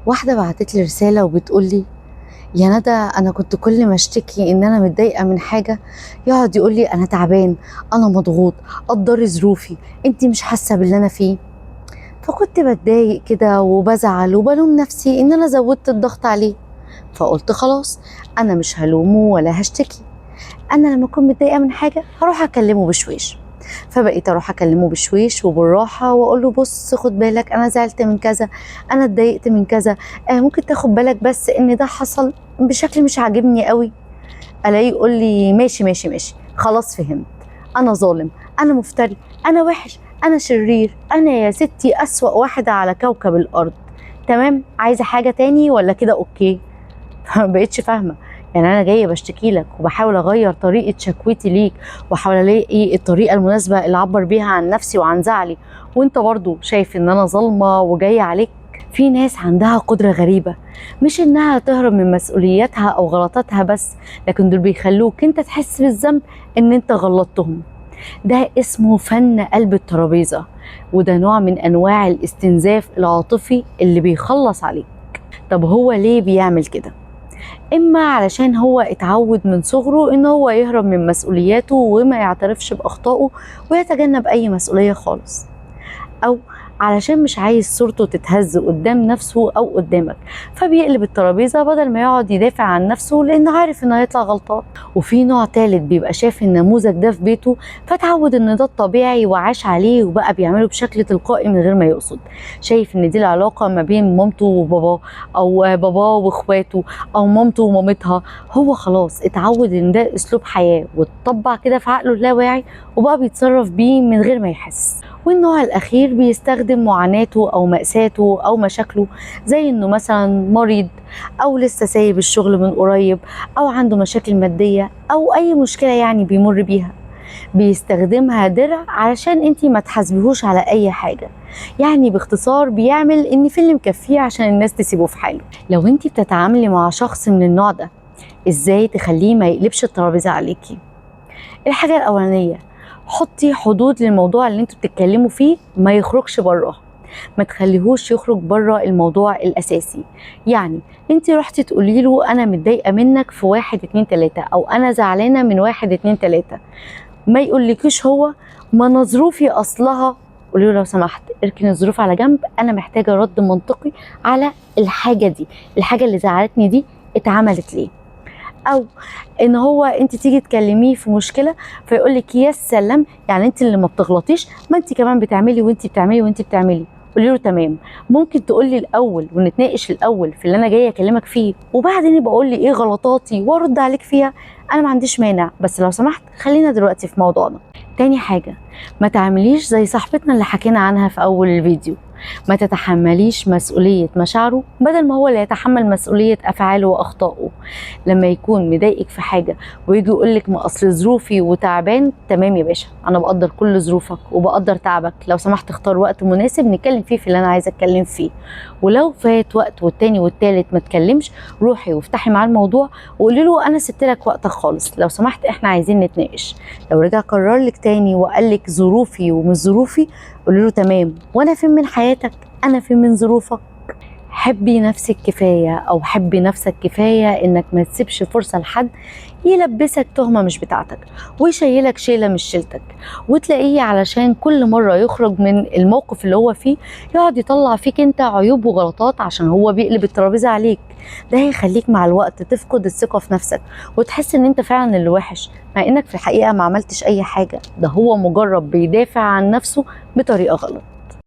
واحدة بعتت لي رسالة وبتقول لي: يا ندى، أنا كنت كل ما اشتكي إن أنا متضايقة من حاجة يقعد يقول لي أنا تعبان، أنا مضغوط، قدري ظروفي، أنتي مش حاسة باللي أنا فيه. فكنت بتضايق كده وبزعل وبلوم نفسي إن أنا زودت الضغط عليه. فقلت خلاص، أنا مش هلومه ولا هشتكي، أنا لما أكون متضايقة من حاجة هروح أكلمه بشويش. فبقيت اروح اكلمه بشويش وبالراحه واقول له: بص، خد بالك، انا زعلت من كذا، انا اتضايقت من كذا، ممكن تاخد بالك بس ان ده حصل بشكل مش عاجبني قوي. الاقيه يقول لي: ماشي ماشي ماشي، خلاص فهمت، انا ظالم، انا مفتري، انا وحش، انا شرير، انا يا ستي اسوأ واحده على كوكب الارض. تمام، عايزه حاجه تاني ولا كده اوكي؟ ما بقتش فاهمه. يعني انا جايه بشتكي لك وبحاول اغير طريقه شكوتي ليك واحاول الاقي الطريقه المناسبه اللي اعبر بيها عن نفسي وعن زعلي، وانت برضو شايف ان انا ظالمه وجايه عليك. في ناس عندها قدره غريبه، مش انها تهرب من مسؤولياتها او غلطاتها بس، لكن دول بيخلوك انت تحس بالذنب ان انت غلطتهم. ده اسمه فن قلب الترابيزه، وده نوع من انواع الاستنزاف العاطفي اللي بيخلص عليك. طب هو ليه بيعمل كده؟ اما علشان هو اتعود من صغره ان هو يهرب من مسؤولياته وما يعترفش باخطائه ويتجنب اي مسؤولية خالص، او علشان مش عايز صورته تتهز قدام نفسه او قدامك، فبيقلب الترابيزه بدل ما يقعد يدافع عن نفسه لانه عارف انه هيطلع غلطان. وفي نوع تالت بيبقى شاف النموذج ده في بيته فتعود ان ده الطبيعي وعاش عليه وبقى بيعمله بشكل تلقائي من غير ما يقصد. شايف ان دي العلاقه ما بين مامته وباباه، او باباه واخواته، او مامته ومامتها. هو خلاص اتعود ان ده اسلوب حياه واتطبع كده في عقله اللاواعي وبقى بيتصرف بيه من غير ما يحس. والنوع الأخير بيستخدم معاناته أو مأساته أو مشاكله، زي إنه مثلا مريض، أو لسه سايب الشغل من قريب، أو عنده مشاكل مادية، أو أي مشكلة يعني بيمر بيها، بيستخدمها درع علشان انتي ما تحاسبيهوش على أي حاجة. يعني باختصار بيعمل إن في اللي مكفيه عشان الناس تسيبه في حاله. لو انتي بتتعاملي مع شخص من النوع ده، ازاي تخليه ما يقلبش الترابيزة عليكي؟ الحاجة الأولانية، حطي حدود للموضوع اللي انتوا بتتكلموا فيه، ما يخرجش براها، ما تخليهوش يخرج بره الموضوع الأساسي. يعني انت رحتي تقولي له أنا متضايقة منك في 1 2 3، أو أنا زعلانة من 1 2 3، ما يقولكيش هو ما أنا ظروفي أصلها. قولي له: لو سمحت اركن الظروف على جنب، أنا محتاجة رد منطقي على الحاجة دي، الحاجة اللي زعلتني دي اتعملت ليه؟ او ان هو انت تيجي تكلميه في مشكله فيقول لك: يا سلام، يعني انت اللي ما بتغلطيش، ما انت كمان بتعملي وانت بتعملي وانت بتعملي. قولي له: تمام، ممكن تقولي الاول ونتناقش الاول في اللي انا جايه اكلمك فيه، وبعدين يبقى قول لي ايه غلطاتي وارد عليك فيها، انا ما عنديش مانع، بس لو سمحت خلينا دلوقتي في موضوعنا. تاني حاجه، ما تعمليش زي صاحبتنا اللي حكينا عنها في اول الفيديو، ما تتحمليش مسؤوليه مشاعره بدل ما هو اللي يتحمل مسؤوليه افعاله واخطائه. لما يكون مضايقك في حاجه ويجي يقول لك: ما اصل ظروفي وتعبان، تمام يا باشا، انا بقدر كل ظروفك وبقدر تعبك، لو سمحت اختار وقت مناسب نتكلم فيه في اللي انا عايزه اتكلم فيه. ولو فات وقت والتاني والتالت ما تكلمش، روحي وافتحي معاه الموضوع وقولي له: انا سبت لك وقتك خالص، لو سمحت احنا عايزين نتناقش. لو رجع كرر لك تاني وقال لك ظروفي ومش ظروفي، قولي له: تمام، وانا فين من حياتك؟ انا فين من ظروفك؟ حبي نفسك كفاية، أو حبي نفسك كفاية إنك ما تسيبش فرصة لحد يلبسك تهمة مش بتاعتك ويشيلك شيلة مش شيلتك، وتلاقيه علشان كل مرة يخرج من الموقف اللي هو فيه يقعد يطلع فيك انت عيوب وغلطات عشان هو بيقلب الترابيزة عليك. ده هيخليك مع الوقت تفقد الثقة في نفسك وتحس ان انت فعلا اللي وحش، مع انك في الحقيقة ما عملتش اي حاجة، ده هو مجرد بيدافع عن نفسه بطريقة غلط.